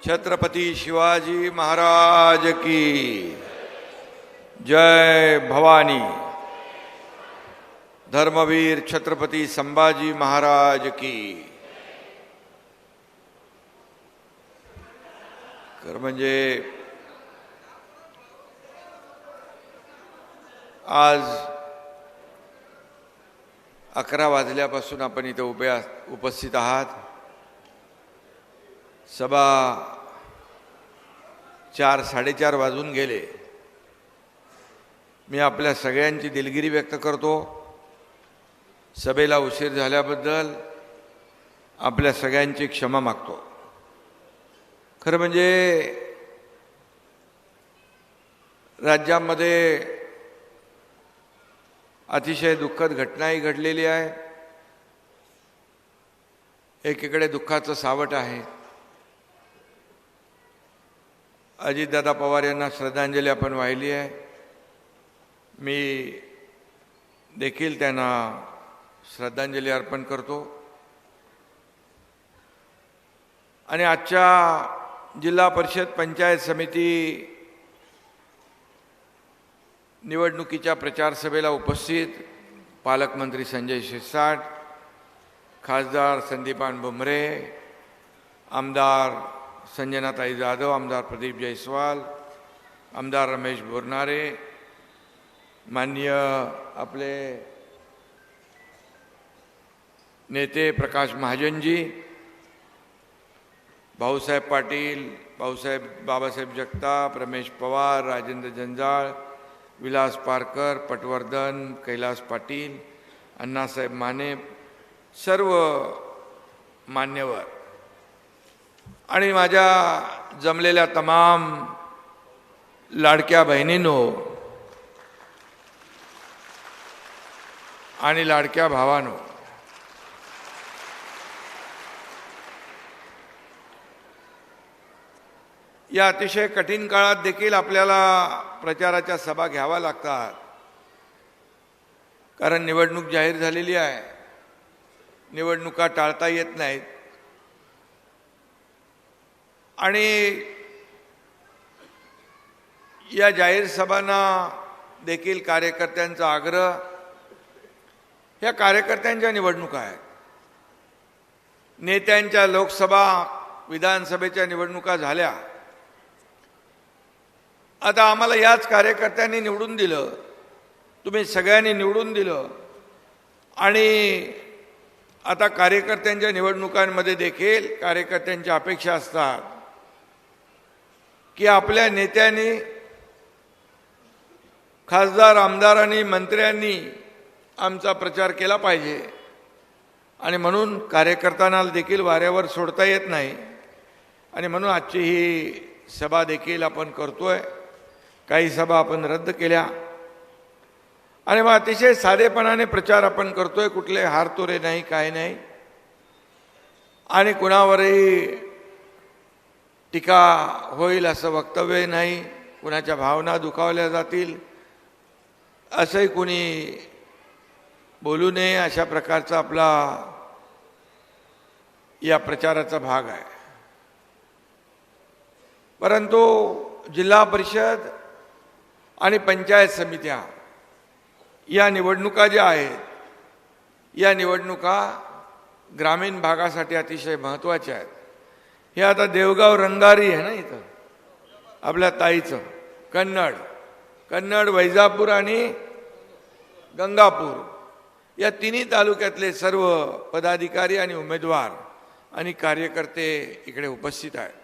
छत्रपति शिवाजी महाराज की जय भवानी। धर्मवीर छत्रपति संभाजी महाराज की। खरं म्हणजे आज 11 वाजल्यापासून आपण इथे उपस्थित आहात। सभा 4-4:30 वाजून गेले। मी आपल्या सगळ्यांची दिलगिरी व्यक्त करतो। सभेला उशीर झाल्याबद्दल आपल्या सगळ्यांची क्षमा मागतो। खरं म्हणजे राज्यामध्ये अतिशय दुःखद घटनाही घडलेली आहे। एकीकडे दुःखाचं सावट आहे। अजितदादा पवार यांना श्रद्धांजली आपण वाहिली आहे। मी देखील त्यांना श्रद्धांजली अर्पण करतो। आणि आजच्या जिल्हा परिषद पंचायत समिती निवडणुकीच्या प्रचार सभेला उपस्थित पालकमंत्री संजय शिरसाट, खासदार संदीपान भुमरे, आमदार संजनाताई जाधव, आमदार प्रदीप जयस्वाल, आमदार रमेश बोरनारे, माननीय आपले नेते प्रकाश महाजनजी, भाऊसाहेब पाटील, बाबासाहेब जगताप, रमेश पवार, राजेंद्र जंजाळ, विलास पारकर, पटवर्धन, कैलास पाटील, अण्णासाहेब माने, सर्व मान्यवर आणि माझ्या जमलेल्या तमाम लाडक्या बहिणींनो आणि लाडक्या भावांनो, या अतिशय कठीण काळात देखील आपल्याला प्रचाराच्या सभा घ्याव्या लागतात। कारण निवडणूक जाहीर झालेली आहे। निवडणुका टाळता येत नाहीत। आणि या जाहीर सभांना देखील कार्यकर्त्यांचा आग्रह, ह्या कार्यकर्त्यांच्या निवडणुका आहेत। नेत्यांच्या लोकसभा विधानसभेच्या निवडणुका झाल्या। आता आम्हाला याच कार्यकर्त्यांनी निवडून दिलं, तुम्ही सगळ्यांनी निवडून दिलं। आणि आता कार्यकर्त्यांच्या निवडणुकांमध्ये देखील कार्यकर्त्यांच्या अपेक्षा असतात की आपल्या नेत्यांनी, खासदार, आमदारांनी, मंत्र्यांनी आमचा प्रचार केला पाहिजे। आणि म्हणून कार्यकर्त्यांना देखील वाऱ्यावर सोडता येत नाही। आणि म्हणून आजची ही सभा देखील आपण करतोय। काही सभा आपण रद्द केल्या आणि मग अतिशय साधेपणाने प्रचार आपण करतोय। कुठले हारतोरे नाही, काय नाही। आणि कुणावरही टीका होईल असं वक्तव्य नाही, कुणाच्या भावना दुखावल्या जातील असंही कुणी बोलू नये, अशा प्रकारचा आपला या प्रचाराचा भाग आहे। परंतु जिल्हा परिषद आणि पंचायत समित्या या निवडणुका ज्या आहेत, या निवडणुका ग्रामीण भागासाठी अतिशय महत्त्वाच्या आहेत। हे आता देवगाव रंगारी आहे ना, इथं आपल्या ताईचं कन्नड, वैजापूर आणि गंगापूर या तिन्ही तालुक्यातले सर्व पदाधिकारी आणि उमेदवार आणि कार्यकर्ते इकडे उपस्थित आहेत।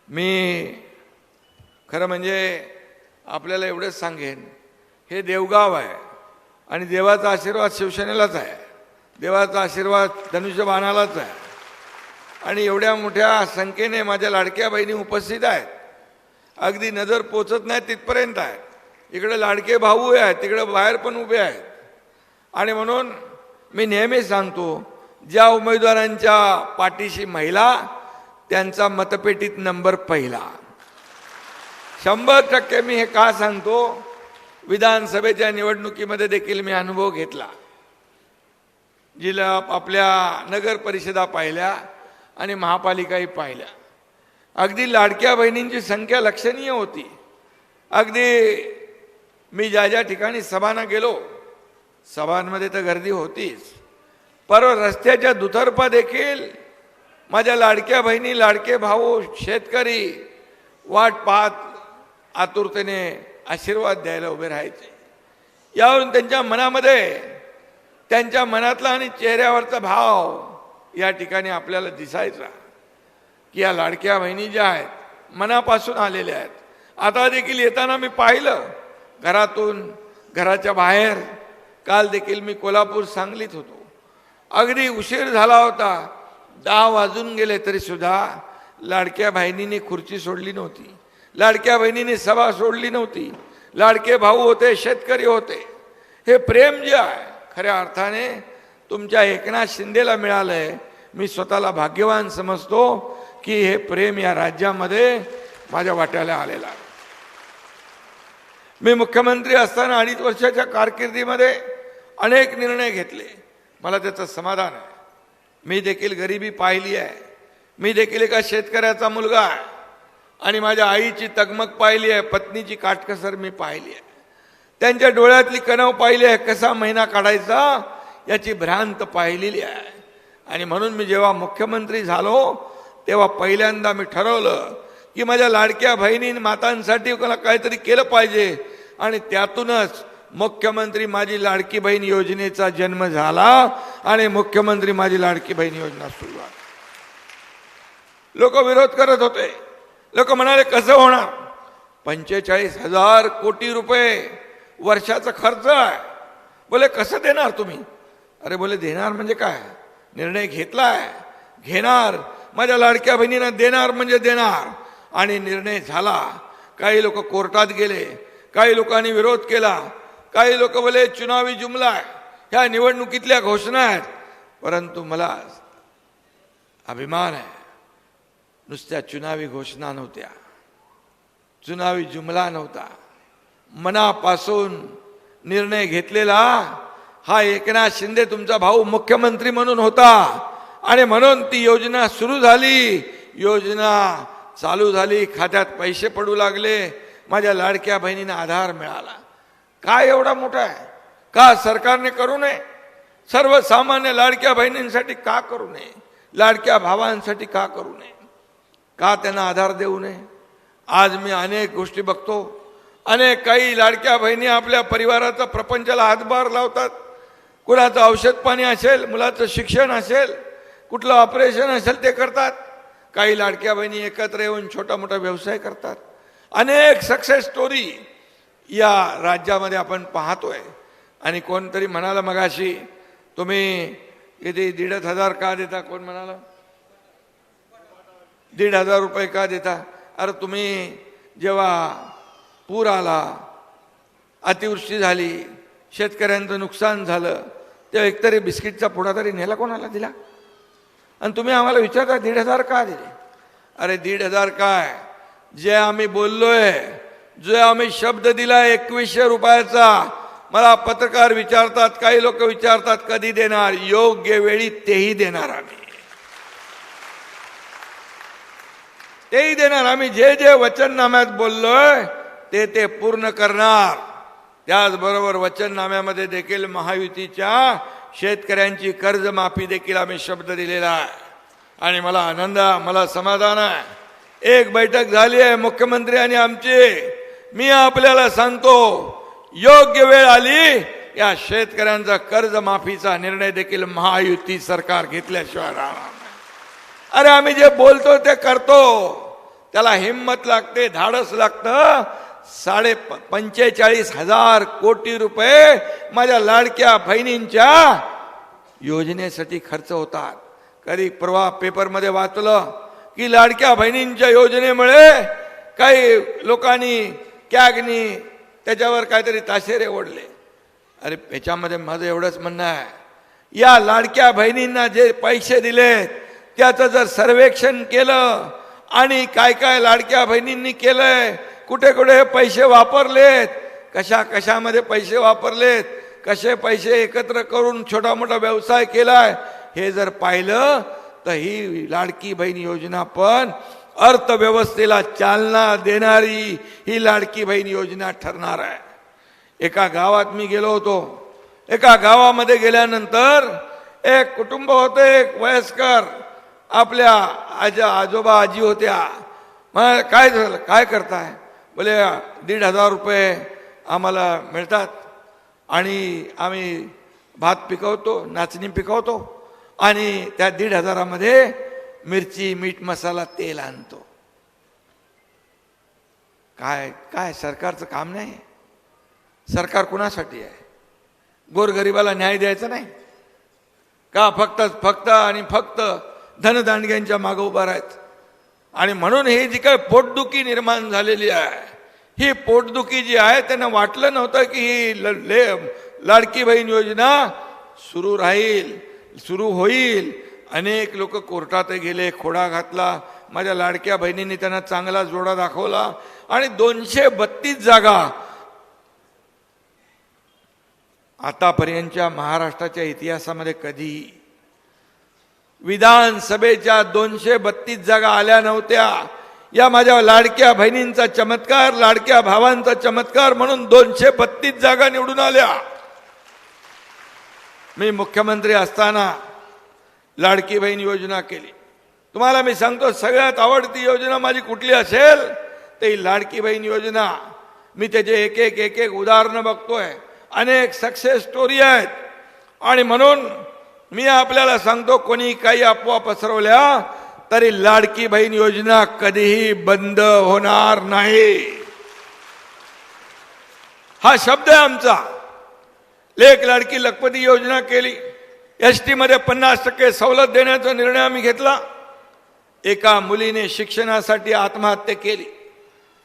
मी खरं म्हणजे आपल्याला एवढंच सांगेन, हे देवगाव आहे आणि देवाचा आशीर्वाद शिवसेनेलाच आहे, देवाचा आशीर्वाद धनुष्यबाणालाच आहे। आणि एवढ्या मोठ्या संख्येने माझ्या लाडक्या बहिणी उपस्थित आहेत। अगदी नजर पोचत नाही तिथपर्यंत आहेत। इकडे लाडके भाऊ आहेत, तिकडे बाहेर पण उभे आहेत। आणि म्हणून मी नेहमी सांगतो, ज्या उमेदवारांच्या पाठीशी महिला त्यांचा मतपेटीत नंबर पहिला। 100% मी हे का सांगतो, विधानसभेच्या निवडणुकीमध्ये देखील मी अनुभव घेतला। जिल्हा आपल्या नगर परिषदा पाहिल्या आणि महापालिकाही पाहिल्या। अगदी लाडक्या बहिणींची संख्या लक्षणीय होती. अगदी मी ज्या ज्या ठिकाणी सभांना गेलो, सभांमध्ये तर गर्दी होतीच, परवा रस्त्याच्या दुतर्फा देखील माझ्या लाडक्या बहिणी, लाडके भाऊ, शेतकरी वाट पाहत आतुरतेने आशीर्वाद द्यायला उभे राहायचे. यावरून त्यांच्या मनामध्ये, त्यांच्या मनातला आणि चेहऱ्यावरचा भाव या ठिकाणी आपल्याला दिसायचा की या लाडक्या बहिणी ज्या आहेत मनापासून आलेल्या आहेत. आता देखील येताना मी पाहिलं घरातून, घराच्या बाहेर. काल देखील मी कोल्हापूर, सांगलीत होतो. अगदी उशीर झाला होता, 10 वाजून गेले तरी सुद्धा लाडक्या बहिणींनी खुर्ची सोडली नव्हती, लाडक्या बहिणींनी सभा सोडली नव्हती. लाडके भाऊ होते, शेतकरी होते. हे प्रेम जे आहे खऱ्या अर्थाने तुमच्या एकनाथ शिंदेला मिळालंय. मी स्वतःला भाग्यवान समजतो की हे प्रेम या राज्यामध्ये माझ्या वाट्याला आलेला आहे. मी मुख्यमंत्री असताना 2.5 वर्षाच्या कारकिर्दीमध्ये अनेक निर्णय घेतले. मला त्याचं समाधान आहे. मी देखील गरिबी पाहिली आहे. मी देखील एका शेतकऱ्याचा मुलगा आहे आणि माझ्या आईची तगमग पाहिली आहे, पत्नीची काटकसर मी पाहिली आहे, त्यांच्या डोळ्यातली कणव पाहिली आहे, कसा महिना काढायचा याची भ्रांत पाहिलेली आहे. आणि म्हणून मी जेव्हा मुख्यमंत्री झालो तेव्हा पहिल्यांदा मी ठरवलं की माझ्या लाडक्या बहिणी मातांसाठी मला काहीतरी केलं पाहिजे. आणि त्यातूनच मुख्यमंत्री माझी लाडकी बहीण योजनेचा जन्म झाला आणि मुख्यमंत्री माझी लाडकी बहीण योजना सुरू झाली. लोक विरोध करत होते. लोक म्हणाले कसं होणार, 45,000 कोटी रुपये वर्षाचा खर्च आहे. बोले कसं देणार तुम्ही? अरे बोले देणार म्हणजे काय, निर्णय घेतलाय, घेणार, माझ्या लाडक्या बहिणींना देणार म्हणजे देणार. आणि निर्णय झाला. काही लोक कोर्टात गेले, काही लोकांनी विरोध केला, काही लोक बोले चुनावी जुमला आहे, ह्या निवडणुकीतल्या घोषणा आहेत. परंतु मला अभिमान आहे, नुसत्या चुनावी घोषणा नव्हत्या, चुनावी जुमला नव्हता, मनापासून निर्णय घेतलेला हा एकनाथ शिंदे तुमचा भाऊ मुख्यमंत्री म्हणून होता. आणि म्हणून ती योजना सुरू झाली, योजना चालू झाली, खात्यात पैसे पडू लागले, माझ्या लाडक्या बहिणींना आधार मिळाला. काय एवढा मोठा आहे? का सरकारने करू नये? सर्वसामान्य लाडक्या बहिणींसाठी का करू नये? लाडक्या भावांसाठी का करू नये? का त्यांना आधार देऊ नये? आज मी अनेक गोष्टी बघतो, अनेक काही लाडक्या बहिणी आपल्या परिवाराचा प्रपंचाला हातभार लावतात. कुणाचं औषध पाणी असेल, मुलाचं शिक्षण असेल, कुठलं ऑपरेशन असेल ते करतात. काही लाडक्या बहिणी एकत्र येऊन छोटा मोठा व्यवसाय करतात. अनेक सक्सेस स्टोरी या राज्यामध्ये आपण पाहतोय. आणि कोणतरी म्हणाला मगाशी, तुम्ही किती 1,500 का देता? कोण म्हणाला 1,500 रुपये का देता? अरे तुम्ही जेव्हा पूर आला, अतिवृष्टी झाली, शेतकऱ्यांचं नुकसान झालं, तेव्हा एकतरी बिस्किटचा पुडा तरी नेला कोणाला दिला? आणि तुम्ही आम्हाला विचारता 1,500 का दिले? अरे 1,500 काय, जे आम्ही बोललोय, जो आम्ही शब्द दिलाय 2100 रुपयाचा, मला पत्रकार विचारतात, काही लोक विचारतात कधी देणार? योग्य वेळी तेही देणार, आम्ही तेही देणार. आम्ही जे जे वचननाम्यात बोललोय ते पूर्ण करणार. त्याचबरोबर वचननाम्यामध्ये देखील महायुतीच्या शेतकऱ्यांची कर्जमाफी देखील आम्ही शब्द दिलेला आहे. आणि मला आनंद, मला समाधान आहे. एक बैठक झाली आहे मुख्यमंत्री आणि आमची. मी आपल्याला सांगतो, योग्य वेळ आली, या शेतकऱ्यांचा कर्जमाफीचा निर्णय देखील महायुती सरकार घेतल्याशिवाय राहणार नाही. अरे आम्ही जे बोलतो ते करतो, त्याला हिम्मत लागते, धाडस लागतं. 45,000 कोटी रुपये माझ्या लाडक्या बहिणींच्या योजनेसाठी खर्च होतात. कधी परवा पेपरमध्ये वाचलं की लाडक्या बहिणींच्या योजनेमुळे काही लोकांनी, कॅगनी त्याच्यावर काहीतरी ताशेरे ओढले. अरे याच्यामध्ये माझं एवढंच म्हणणं आहे, या लाडक्या बहिणींना जे पैसे दिले त्याचं जर सर्वेक्षण केलं आणि काय काय लाडक्या बहिणींनी केलंय, कुठे कुठे पैसे वापरलेत, कशामध्ये पैसे वापरलेत, कसे पैसे एकत्र करून छोटा मोठा व्यवसाय केलाय, हे जर पाहिलं तर ही लाडकी बहीण योजना पण अर्थव्यवस्थेला चालना देणारी ही लाडकी बहीण योजना ठरणार आहे. एका गावात मी गेलो होतो. एका गावामध्ये गेल्यानंतर एक कुटुंब होतं, एक वयस्कर, आपल्या आजोबा आजी होत्या. मग काय झालं, काय करताय? बोले 1,500 रुपये आम्हाला मिळतात आणि आम्ही भात पिकवतो, नाचणी पिकवतो आणि त्या 1,500मध्ये मिरची, मीठ, मसाला, तेल आणतो. काय काय सरकारचं काम नाही. सरकार कुणासाठी आहे? गोरगरिबाला न्याय द्यायचा नाही का? फक्त आणि फक्त धनदांडग्यांच्या मागे उभा राहायचं. आणि म्हणून ही जी काही पोटदुखी निर्माण झालेली आहे, ही पोटदुखी जी आहे, त्यांना वाटलं नव्हतं की ही लाडकी बहीण योजना सुरू राहील, सुरू होईल. अनेक लोक कोर्टात गेले, खोडा घातला. माझ्या लाडक्या बहिणींनी त्यांना चांगला जोडा दाखवला आणि 232 जागा आतापर्यंतच्या महाराष्ट्राच्या इतिहासामध्ये कधी विधानसभेच्या 232 जागा आल्या नव्हत्या. या माझ्या लाडक्या बहिणींचा चमत्कार, लाडक्या भावांचा चमत्कार म्हणून 232 जागा निवडून आल्या. मी मुख्यमंत्री असताना लाडकी बहीण योजना केली. तुम्हाला मी सांगतो, सगळ्यात आवडती योजना माझी कुठली असेल ते लाडकी बहीण योजना. मी त्याचे एक एक उदाहरणं बघतोय, अनेक सक्सेस स्टोरी आहेत. आणि म्हणून मी आपल्याला सांगतो, कोणी काही अफवा पसरवल्या तरी लाडकी बहीण योजना कधीही बंद होणार नाही. हा शब्द आहे आमचा. लेक लाडकी लखपती योजना केली. एसटी मध्ये 50% सवलत देण्याचा निर्णय आम्ही घेतला. एका मुलीने शिक्षणासाठी आत्महत्या केली.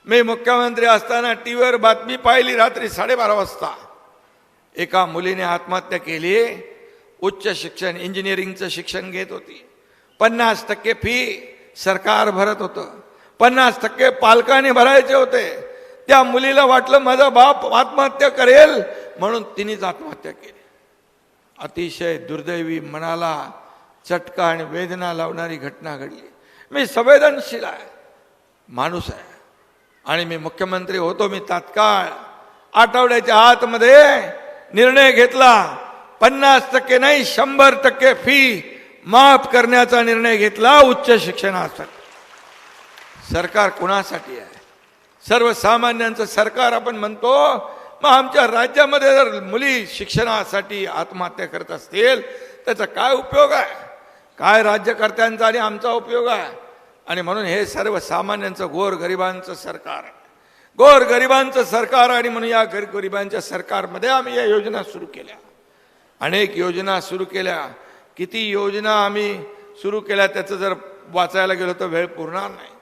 मी मुख्यमंत्री असताना टीव्हीवर बातमी पाहिली, रात्री 12:30 वाजता एका मुलीने आत्महत्या केली. उच्च शिक्षण, इंजिनिअरिंगचं शिक्षण घेत होती. 50% फी सरकार भरत होतं, 50% पालकाने भरायचे होते. त्या मुलीला वाटलं माझा बाप आत्महत्या करेल म्हणून तिनेच आत्महत्या केली. अतिशय दुर्दैवी, मनाला चटका आणि वेदना लावणारी घटना घडली. मी संवेदनशील आहे, माणूस आहे आणि मी मुख्यमंत्री होतो. मी तात्काळ आठवड्याच्या आतमध्ये निर्णय घेतला. 50% नाही, 100% फी माफ करण्याचा निर्णय घेतला उच्च शिक्षणासाठी. सरकार कुणासाठी आहे? सर्वसामान्यांचं सरकार आपण म्हणतो. मग आमच्या राज्यामध्ये जर मुली शिक्षणासाठी आत्महत्या करत असतील त्याचा काय उपयोग आहे? काय राज्यकर्त्यांचा आणि आमचा उपयोग आहे? आणि म्हणून हे सर्वसामान्यांचं, गोरगरिबांचं सरकार आहे. गोरगरिबांचं सरकार. आणि म्हणून या गोरगरिबांच्या सरकारमध्ये आम्ही या योजना सुरू केल्या. अनेक योजना सुरू केल्या. किती योजना आम्ही सुरू केल्या त्याचं जर वाचायला गेलो तर वेळ पुरणार नाही.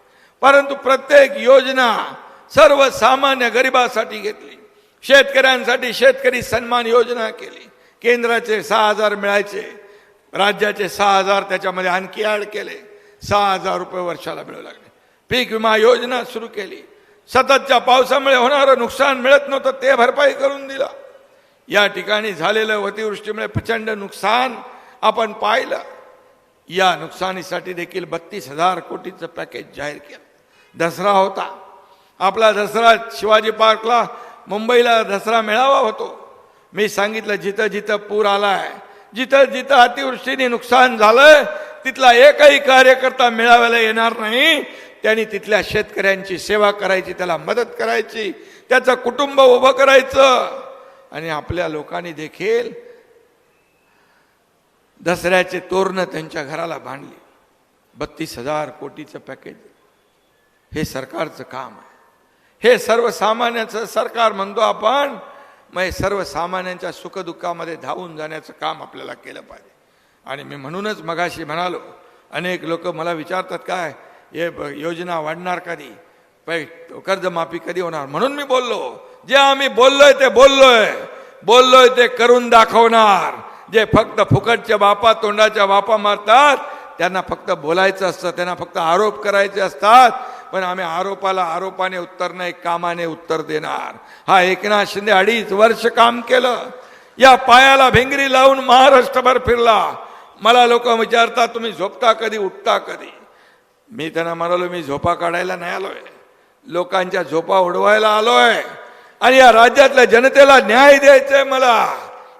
परंतु प्रत्येक योजना सर्वसामान्य गरिबासाठी घेतली. शेतकऱ्यांसाठी शेतकरी सन्मान योजना केली. केंद्राचे 6,000 मिळायचे, राज्याचे 6,000 त्याच्यामध्ये आणखी ॲड केले. 6,000 रुपये वर्षाला मिळू लागले. पीक विमा योजना सुरू केली. सततच्या पावसामुळे होणारं नुकसान मिळत नव्हतं ते भरपाई करून दिला. या ठिकाणी झालेलं अतिवृष्टीमुळे प्रचंड नुकसान आपण पाहिलं. या नुकसानीसाठी देखील 32,000 कोटीचं पॅकेज जाहीर केलं. दसरा होता आपला. दसरा शिवाजी पार्कला, मुंबईला दसरा मेळावा होतो. मी सांगितलं जिथं जिथं पूर आलाय, जिथं जिथं अतिवृष्टीने नुकसान झालंय, तिथला एकही कार्यकर्ता मेळाव्याला येणार नाही. त्यांनी तिथल्या शेतकऱ्यांची सेवा करायची, त्याला मदत करायची, त्याचं कुटुंब उभं करायचं. आणि आपल्या लोकांनी देखील दसऱ्याचे तोरणं त्यांच्या घराला बांधली. 32,000 कोटीचं पॅकेज. हे सरकारचं काम आहे. हे सर्वसामान्यांचं सरकार म्हणतो आपण. मग सर्वसामान्यांच्या सुखदुःखामध्ये धावून जाण्याचं काम आपल्याला केलं पाहिजे. आणि मी म्हणूनच मगाशी म्हणालो, अनेक लोक मला विचारतात काय हे योजना वाढणार कधी, कर्जमाफी कधी होणार. म्हणून मी बोललो, जे आम्ही बोललोय ते बोललोय ते करून दाखवणार. जे फक्त फुकटच्या बापा, तोंडाच्या बापा मारतात त्यांना फक्त बोलायचं असतं, त्यांना फक्त आरोप करायचे असतात. पण आम्ही आरोपाला आरोपाने उत्तर नाही, कामाने उत्तर देणार. हा एकनाथ शिंदे 2.5 वर्ष काम केलं. या पायाला भिंगरी लावून महाराष्ट्रभर फिरला. मला लोक विचारतात तुम्ही झोपता कधी, उठता कधी? मी त्यांना म्हणालो, मी झोपा काढायला नाही आलोय, लोकांच्या झोपा उडवायला आलोय आणि या राज्यातल्या जनतेला न्याय द्यायचा आहे. मला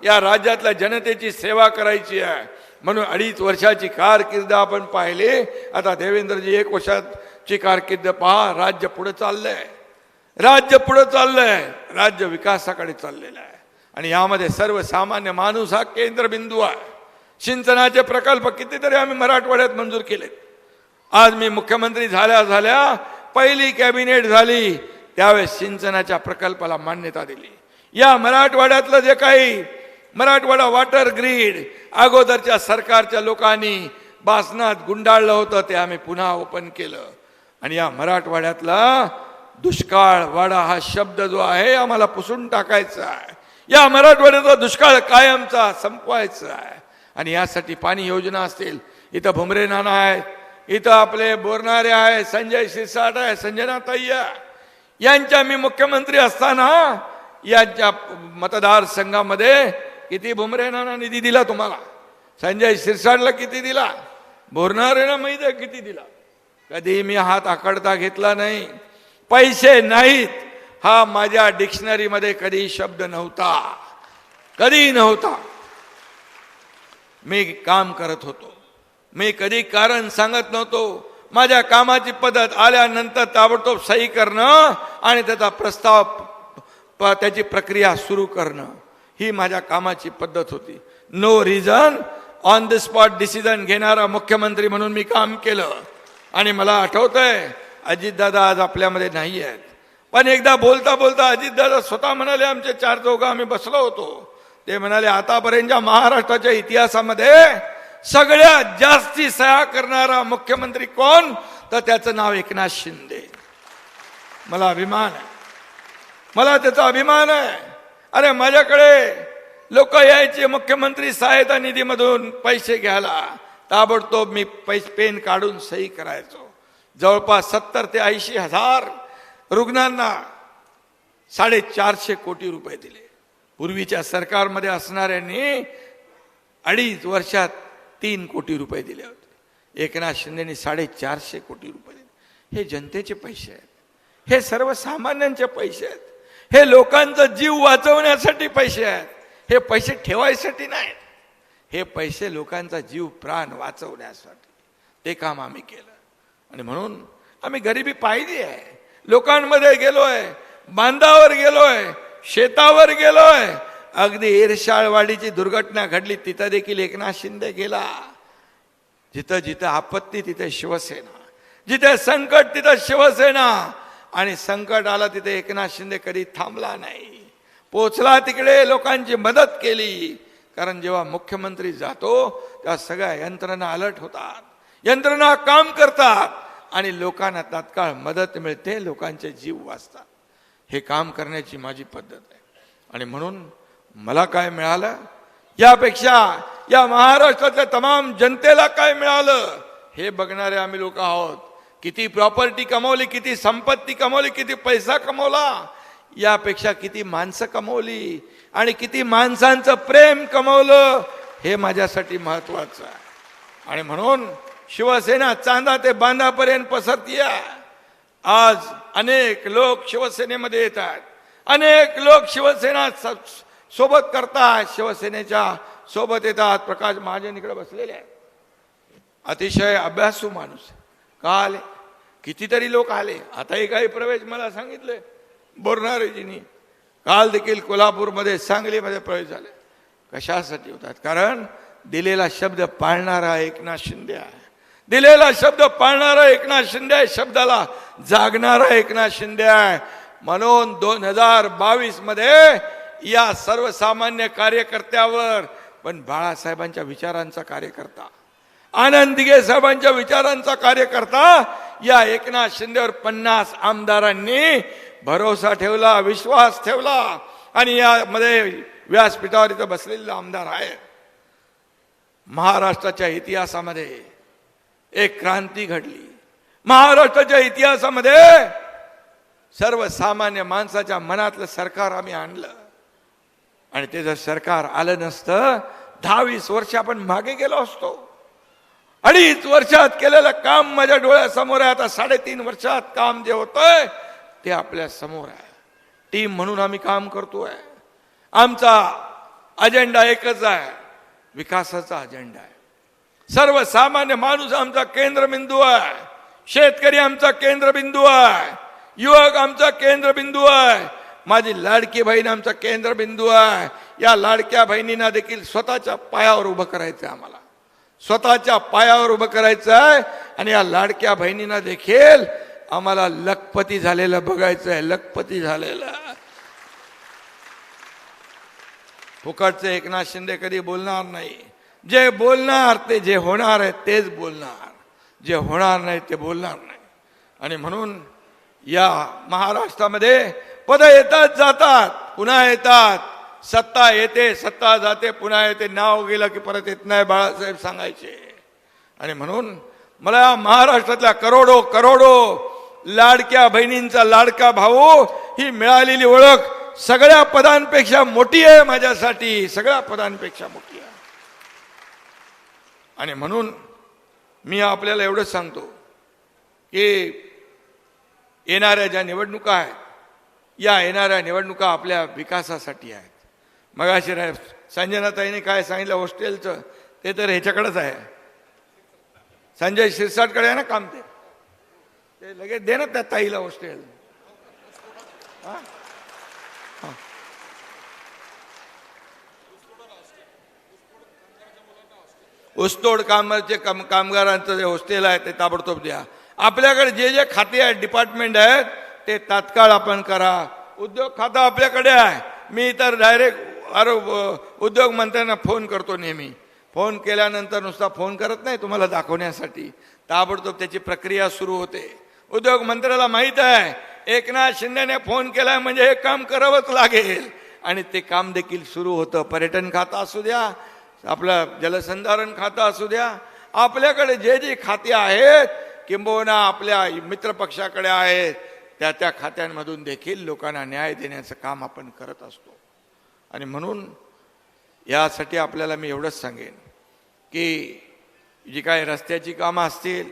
या राज्यातल्या जनतेची सेवा करायची आहे. म्हणून 2.5 वर्षाची कारकीर्द आपण पाहिली. आता देवेंद्रजी 1 वर्षाची कारकीर्द पहा. राज्य पुढे चाललंय, राज्य पुढे चाललंय, राज्य विकासाकडे चाललेलं आहे आणि यामध्ये सर्वसामान्य माणूस हा केंद्रबिंदू आहे. सिंचनाचे प्रकल्प कितीतरी आम्ही मराठवाड्यात मंजूर केले. आज मी मुख्यमंत्री झाल्या पहिली कॅबिनेट झाली त्यावेळेस सिंचनाच्या प्रकल्पाला मान्यता दिली. या मराठवाड्यातलं जे काही मराठवाडा वॉटर ग्रीड अगोदरच्या सरकारच्या लोकांनी बासनात गुंडाळलं होतं ते आम्ही पुन्हा ओपन केलं आणि या मराठवाड्यातला दुष्काळ वाडा हा शब्द जो आहे आम्हाला पुसून टाकायचा आहे. या मराठवाड्याचा दुष्काळ कायमचा संपवायचा आहे आणि यासाठी पाणी योजना असतील. इथं भुमरे नाना आहेत, इथं आपले बोरणारे आहे, संजय शिरसाट आहे, संजनाताई आहे. यांच्या मी मुख्यमंत्री असताना यांच्या मतदारसंघामध्ये किती भुमरे नाना निधी दिला तुम्हाला, संजय शिरसाटला किती दिला, बोरणारेला माहिती आहे किती दिला. कधी मी हात आकडता घेतला नाही. पैसे नाहीत हा माझ्या डिक्शनरीमध्ये कधी शब्द नव्हता, कधी नव्हता. मी काम करत होतो, मी कधी कारण सांगत नव्हतो. माझ्या कामाची पद्धत आल्यानंतर ताबडतोब सही करणं आणि त्याचा प्रस्ताव त्याची प्रक्रिया सुरू करणं ही माझ्या कामाची पद्धत होती. No reason on the spot decision घेणारा मुख्यमंत्री म्हणून मी काम केलं. आणि मला आठवतंय अजितदादा आज आपल्यामध्ये नाही आहेत, पण एकदा बोलता बोलता अजितदादा स्वतः म्हणाले, आमचे 4 चौघं आम्ही बसलो होतो, ते म्हणाले आतापर्यंतच्या महाराष्ट्राच्या इतिहासामध्ये सगळ्यात जास्ती सह्या करणारा मुख्यमंत्री कोण, तर त्याचं नाव एकनाथ शिंदे. मला अभिमान आहे, मला त्याचा अभिमान आहे. अरे माझ्याकडे लोक यायचे मुख्यमंत्री सहायता निधीमधून पैसे घ्यायला, ताबडतोब मी पेन काढून सही करायचो. जवळपास 70 ते 80 हजार रुग्णांना 450 कोटी रुपये दिले. पूर्वीच्या सरकारमध्ये असणाऱ्यांनी 2.5 वर्षात 3 कोटी रुपये दिले होते. एकनाथ शिंदेनी 450 कोटी रुपये दिले. हे जनतेचे पैसे आहेत, हे सर्वसामान्यांचे पैसे आहेत, हे लोकांचा जीव वाचवण्यासाठी पैसे आहेत. हे पैसे ठेवायसाठी नाहीत, हे पैसे लोकांचा जीव प्राण वाचवण्यासाठी. ते काम आम्ही केलं आणि म्हणून आम्ही गरिबी पाहिली आहे. लोकांमध्ये गेलोय, बांधावर गेलोय, शेतावर गेलोय. अगदी एरशाळवाडीची दुर्घटना घडली तिथं देखील एकनाथ शिंदे गेला. जिथं जिथं आपत्ती तिथे शिवसेना, जिथे संकट तिथं शिवसेना. आणि संकट आला तिथे एकनाथ शिंदे कधी थांबला नाही, पोचला तिकडे, लोकांची मदत केली. कारण जेव्हा मुख्यमंत्री जातो तेव्हा सगळ्या यंत्रणा अलर्ट होतात, यंत्रणा काम करतात आणि लोकांना तात्काळ मदत मिळते, लोकांचे जीव वाचतात. हे काम करण्याची माझी पद्धत आहे. आणि म्हणून मला काय मिळालं यापेक्षा या महाराष्ट्राच्या तमाम जनतेला काय मिळालं हे बघणारे आम्ही लोक आहोत. किती प्रॉपर्टी कमवली, किती संपत्ती कमवली, किती पैसा कमवला, यापेक्षा किती माणसं कमवली आणि किती माणसांचं प्रेम कमवलं हे माझ्यासाठी महत्वाचं आहे. आणि म्हणून शिवसेना चांदा ते बांधापर्यंत पसरतीये. आज अनेक लोक शिवसेनेमध्ये येतात, अनेक लोक शिवसेना सोबत करतात, शिवसेनेच्या सोबत येतात. प्रकाश महाजन इकडे बसलेले आहेत, अतिशय अभ्यासू माणूस. का आले? कितीतरी लोक आले. आताही काही प्रवेश मला सांगितले बोरणारेजींनी. काल देखील कोल्हापूरमध्ये, सांगलीमध्ये प्रवेश झाले. कशासाठी होतात? कारण दिलेला शब्द पाळणारा एकनाथ शिंदे आहे, दिलेला शब्द पाळणारा एकनाथ शिंदे आहे, शब्दाला जागणारा एकनाथ शिंदे आहे. म्हणून 2022 मध्ये या सर्वसामान्य कार्यकर्त्यावर, पण बाळासाहेबांच्या विचारांचा कार्यकर्ता, आनंद दिघे साहेबांच्या विचारांचा कार्यकर्ता, या एकनाथ शिंदेवर 50 आमदारांनी भरोसा ठेवला, विश्वास ठेवला. आणि यामध्ये व्यासपीठावर इथं बसलेले आमदार आहेत. महाराष्ट्राच्या इतिहासामध्ये एक क्रांती घडली. महाराष्ट्राच्या इतिहासामध्ये सर्वसामान्य माणसाच्या मनातलं सरकार आम्ही आणलं. आणि ते जर सरकार आलं नसतं 10-20 वर्ष आपण मागे गेलो असतो. 2.5 वर्षात केलेलं काम माझ्या डोळ्यासमोर आहे. आता 3.5 वर्षात काम जे होतंय ते आपल्या समोर आहे. टीम म्हणून आम्ही काम करतोय. आमचा अजेंडा एकच आहे, विकासाचा अजेंडा आहे. सर्वसामान्य माणूस आमचा केंद्रबिंदू आहे. शेतकरी आमचा केंद्रबिंदू आहे. युवक आमचा केंद्रबिंदू आहे. माझी लाडकी बहीण आमचा केंद्रबिंदू आहे. या लाडक्या बहिणींना देखील स्वतःच्या पायावर उभं करायचं आहे. आम्हाला स्वतःच्या पायावर उभं करायचं आहे. आणि या लाडक्या बहिणींना देखील आम्हाला लखपती झालेलं बघायचं आहे. लखपती झालेलं. फुकटचे एकनाथ शिंदे कधी बोलणार नाही. जे बोलणार ते जे होणार आहे तेच बोलणार. जे होणार नाही ते बोलणार नाही. आणि म्हणून या महाराष्ट्रामध्ये पद येतात जातात, पुन्हा येतात. सत्ता येते, सत्ता जाते, पुन्हा येते. नाव गेलं की परत येत नाही, बाळासाहेब सांगायचे. आणि म्हणून मला या महाराष्ट्रातल्या करोडो करोडो लाडक्या बहिणींचा लाडका भाऊ ही मिळालेली ओळख सगळ्या पदांपेक्षा मोठी आहे. माझ्यासाठी सगळ्या पदांपेक्षा मोठी आहे. आणि म्हणून मी आपल्याला एवढंच सांगतो की येणाऱ्या ज्या निवडणुका आहेत, या येणाऱ्या निवडणुका आपल्या विकासासाठी आहेत. मगाशी संजनाताईने काय सांगितलं हॉस्टेलचं, ते तर ह्याच्याकडेच आहे, संजय शिरसाटकडे आहे ना काम. ते लगेच दे ना त्या ताईला हॉस्टेल. ऊसतोड कामगारांचं जे हॉस्टेल आहे ते ताबडतोब द्या. आपल्याकडे जे जे खाते आहेत, डिपार्टमेंट आहेत, ते तात्काळ आपण करा. उद्योग खाता आपल्याकडे आहे. मी तर डायरेक्ट उद्योग मंत्र्यांना फोन करतो नेहमी. फोन केल्यानंतर नुसता फोन करत नाही तुम्हाला दाखवण्यासाठी, ताबडतोब त्याची प्रक्रिया सुरू होते. उद्योग मंत्र्याला माहीत आहे एकनाथ शिंदेने फोन केलाय म्हणजे हे काम करावंच लागेल. आणि ते काम देखील सुरू होतं. पर्यटन खातं असू द्या, आपलं जलसंधारण खातं असू द्या, आपल्याकडे जे जे खाते आहेत, किंबहुना आपल्या मित्रपक्षाकडे आहेत, त्या खात्यांमधून देखील लोकांना न्याय देण्याचं काम आपण करत असतो. आणि म्हणून यासाठी आपल्याला मी एवढंच सांगेन की जी काही रस्त्याची कामं असतील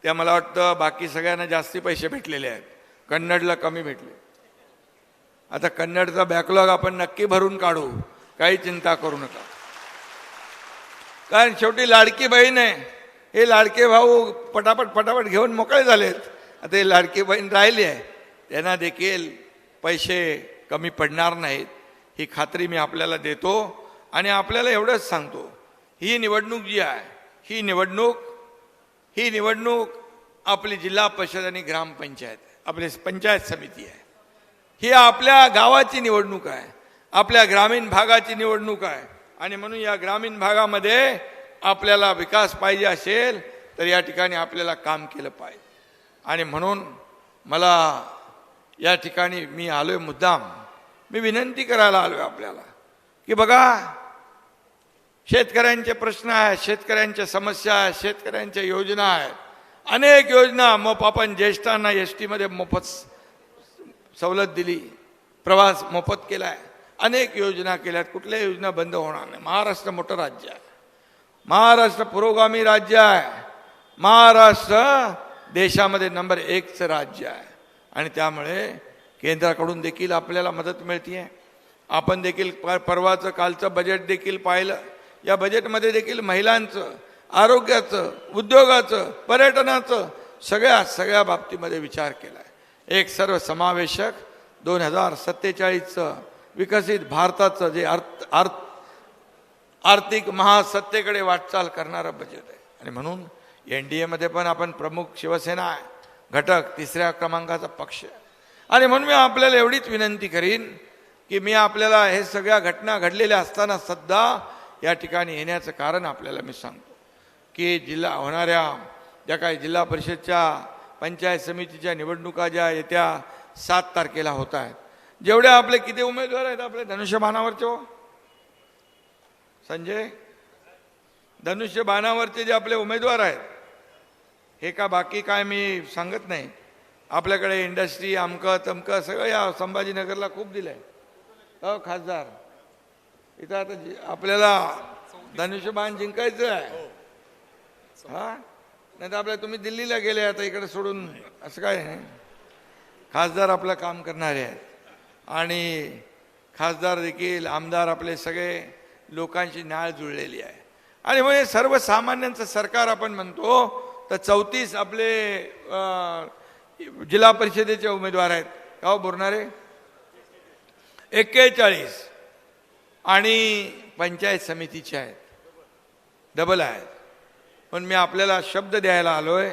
त्या मला वाटतं बाकी सगळ्यांना जास्ती पैसे भेटलेले आहेत, कन्नडला कमी भेटले. आता कन्नडचा बॅकलॉग आपण नक्की भरून काढू, काही चिंता करू नका. कारण शेवटी लाडकी बहीण आहे. हे लाडके भाऊ पटापट घेऊन मोकळे झालेत. आता हे लाडकी बहीण राहिली आहे, त्यांना देखील पैसे कमी पडणार नाहीत, ही खात्री मी आपल्याला देतो. आणि आपल्याला एवढंच सांगतो, ही निवडणूक जी आहे, ही निवडणूक आपली जिल्हा परिषद आणि ग्रामपंचायत, आपली पंचायत समिती आहे. ही आपल्या गावाची निवडणूक आहे, आपल्या ग्रामीण भागाची निवडणूक आहे. आणि म्हणून या ग्रामीण भागामध्ये आपल्याला विकास पाहिजे असेल तर या ठिकाणी आपल्याला काम केलं पाहिजे. आणि म्हणून मला या ठिकाणी मी आलोय मुद्दाम, मी विनंती करायला आलोय आपल्याला की बघा, शेतकऱ्यांचे प्रश्न आहेत, शेतकऱ्यांच्या समस्या आहेत, शेतकऱ्यांच्या योजना आहेत, अनेक योजना. आपण ज्येष्ठांना एसटी मध्ये मोफत सवलत दिली, प्रवास मोफत केलाय, अनेक योजना केल्यात. कुठल्या योजना बंद होणार नाही. महाराष्ट्र मोठं राज्य आहे, महाराष्ट्र पुरोगामी राज्य आहे, महाराष्ट्र देशामध्ये नंबर 1चं राज्य आहे. आणि त्यामुळे केंद्राकडून देखील आपल्याला मदत मिळते. आपण देखील परवाचं कालचं बजेट देखील पाहिलं. या बजेटमध्ये देखील महिलांचं, आरोग्याचं, उद्योगाचं, पर्यटनाचं सगळ्या बाबतीमध्ये विचार केला आहे. एक सर्वसमावेशक 2047चं विकसित भारताचं जे आर्थिक महासत्तेकडे वाटचाल करणारं बजेट आहे. आणि म्हणून NDA मध्ये पण आपण प्रमुख शिवसेना आहे, घटक 3ऱ्या क्रमांकाचा पक्ष आहे. आणि म्हणून मी आपल्याला एवढीच विनंती करीन की मी आपल्याला हे सगळ्या घटना घडलेल्या असताना सुद्धा या ठिकाणी येण्याचं कारण आपल्याला मी सांगतो की होणाऱ्या ज्या काही जिल्हा परिषदच्या पंचायत समितीच्या निवडणुका ज्या येत्या 7 तारखेला होत आहेत, जेवढे आपले किती उमेदवार आहेत आपले धनुष्यबाणावरचे, हो संजय, धनुष्यबाणावरचे जे आपले उमेदवार आहेत, हे का बाकी काय मी सांगत नाही. आपल्याकडे इंडस्ट्री अमकं तमकं सगळं या संभाजीनगरला खूप दिलंय. खासदार इथं आता आपल्याला धनुष्यबाण जिंकायचं आहे. हा नाही तर आपल्या तुम्ही दिल्लीला गेले आता इकडे सोडून असं काय आहे? खासदार आपलं काम करणारे आहेत आणि खासदार देखील आमदार आपले सगळे लोकांची नाळ जुळलेली आहे आणि म्हणजे सर्वसामान्यांचं सरकार आपण म्हणतो तर 34 आपले जिल्हा परिषदेचे उमेदवार आहेत का बोलणारे 41 आणि पंचायत समितीचे आहेत डबल आहेत. पण मी आपल्याला शब्द द्यायला आलोय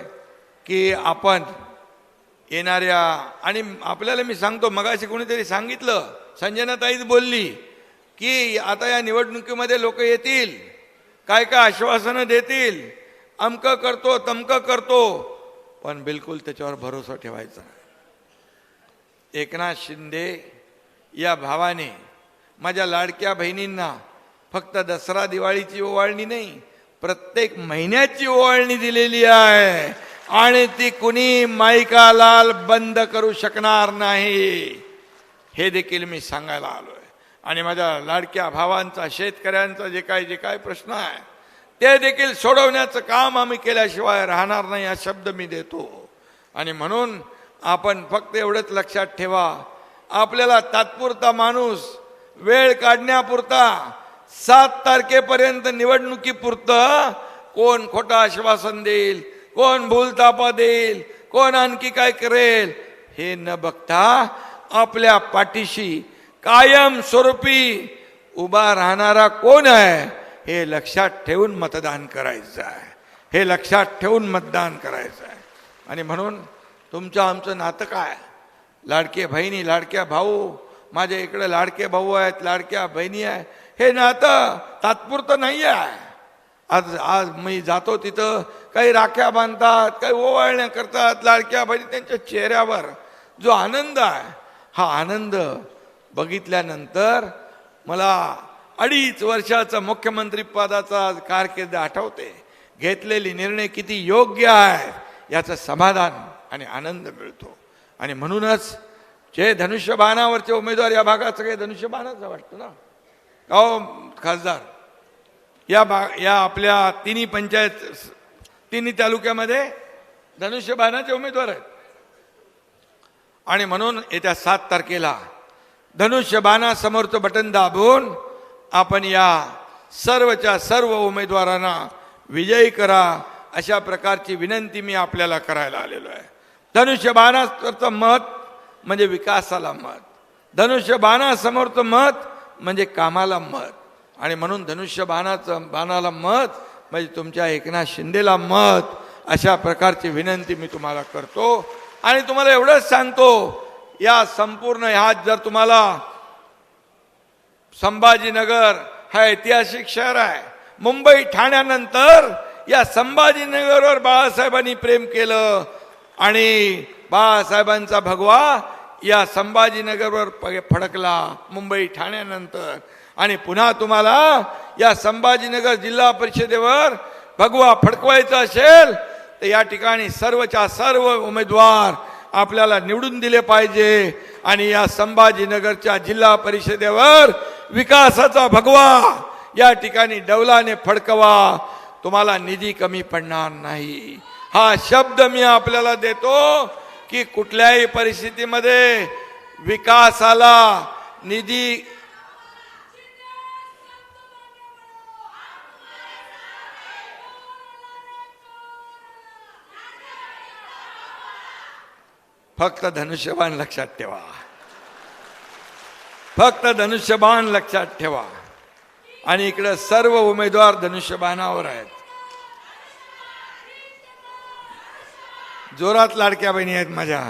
की आपण येणाऱ्या आणि आपल्याला मी सांगतो मगाशी कोणीतरी सांगितलं संजनाताईच बोलली की आता या निवडणुकीमध्ये लोक येतील काय काय आश्वासनं देतील अमकं करतो तमकं करतो पण बिलकुल त्याच्यावर भरोसा ठेवायचा. एकनाथ शिंदे या भावाने माझ्या लाडक्या बहिणींना फक्त दसरा दिवाळीची ओवाळणी नाही प्रत्येक महिन्याची ओवाळणी दिलेली आहे आणि ती कुणी माईका लाल बंद करू शकणार नाही हे देखील मी सांगायला आलोय. आणि माझ्या लाडक्या भावांचा शेतकऱ्यांचा जे काय प्रश्न आहे ते देखील सोडवण्याचं काम आम्ही केल्याशिवाय राहणार नाही हा शब्द मी देतो. आणि म्हणून आपण फक्त एवढंच लक्षात ठेवा आपल्याला तात्पुरता माणूस वेळ काढण्यापुरता 7 तारखेपर्यंत निवडणुकीपुरतं कोण खोटं आश्वासन देईल कोण भूलतापा देईल कोण आणखी काय करेल हे न बघता आपल्या पाठीशी कायम स्वरूपी उभा राहणारा कोण आहे हे लक्षात ठेवून मतदान करायचं आहे. हे लक्षात ठेवून मतदान करायचं आहे. आणि म्हणून तुमचं आमचं नातं काय लाडके बहिणी लाडक्या भाऊ माझ्या इकडे लाडके भाऊ आहेत लाडक्या बहिणी आहे हे नातं तात्पुरतं नाही आहे. आज मी जातो तिथं काही राख्या बांधतात काही ओवाळण्या करतात लाडक्या बहिणी त्यांच्या चेहऱ्यावर जो आनंद आहे हा आनंद बघितल्यानंतर मला 2.5 वर्षाचा मुख्यमंत्री पदाचा कारकीर्द आठवते. घेतलेले निर्णय किती योग्य आहे याचं समाधान आणि आनंद मिळतो. आणि म्हणूनच जे धनुष्यबाणावरचे उमेदवार या भागात सगळे धनुष्यबाणाचं वाटतं ना गाव खासदार या आपल्या तिन्ही तालुक्यामध्ये धनुष्यबाणाचे उमेदवार आहेत. आणि म्हणून येत्या 7 तारखेला धनुष्यबाणासमोरचं बटन दाबून आपण या सर्वच्या सर्व उमेदवारांना विजयी करा अशा प्रकारची विनंती मी आपल्याला करायला आलेलो आहे. धनुष्यबाणाचं मत म्हणजे विकासाला मत धनुष्यबाणासमोरचं मत म्हणजे कामाला मत. आणि म्हणून बाणाला मत म्हणजे तुमच्या एकनाथ शिंदेला मत अशा प्रकारची विनंती मी तुम्हाला करतो. आणि तुम्हाला एवढंच सांगतो या संपूर्ण ह्यात जर तुम्हाला संभाजीनगर हा ऐतिहासिक शहर आहे मुंबई ठाण्यानंतर या संभाजीनगरवर बाळासाहेबांनी प्रेम केलं आणि बाळासाहेबांचा भगवा या संभाजीनगरवर फडकला मुंबई ठाण्यानंतर. आणि पुन्हा तुम्हाला या संभाजीनगर जिल्हा परिषदेवर भगवा फडकवायचा असेल तर या ठिकाणी सर्वच्या सर्व उमेदवार आपल्याला निवडून दिले पाहिजे आणि या संभाजीनगरच्या जिल्हा परिषदेवर विकासाचा भगवा या ठिकाणी डौलाने फडकवा. तुम्हाला निधी कमी पडणार नाही हा शब्द मी आपल्याला देतो की कुठल्याही परिस्थितीमध्ये विकासाला निधी फक्त धनुष्यबाण लक्षात ठेवा फक्त धनुष्यबाण लक्षात ठेवा. आणि इकडे सर्व उमेदवार धनुष्यबाणावर आहेत. जोरात लाडक्या बहिणी आहेत माझ्या.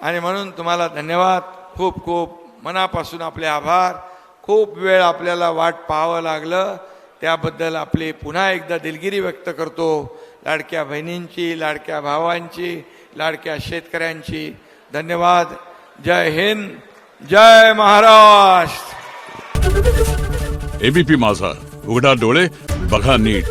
आणि म्हणून तुम्हाला धन्यवाद खूप खूप मनापासून आपले आभार. खूप वेळ आपल्याला वाट पाहावं लागलं त्याबद्दल आपली पुन्हा एकदा दिलगिरी व्यक्त करतो. लाडक्या बहिणींची लाडक्या भावांची लाडक्या शेतकऱ्यांची धन्यवाद. जय हिंद जय महाराष्ट्र. एबीपी माझा उघडा डोळे बघा नीट.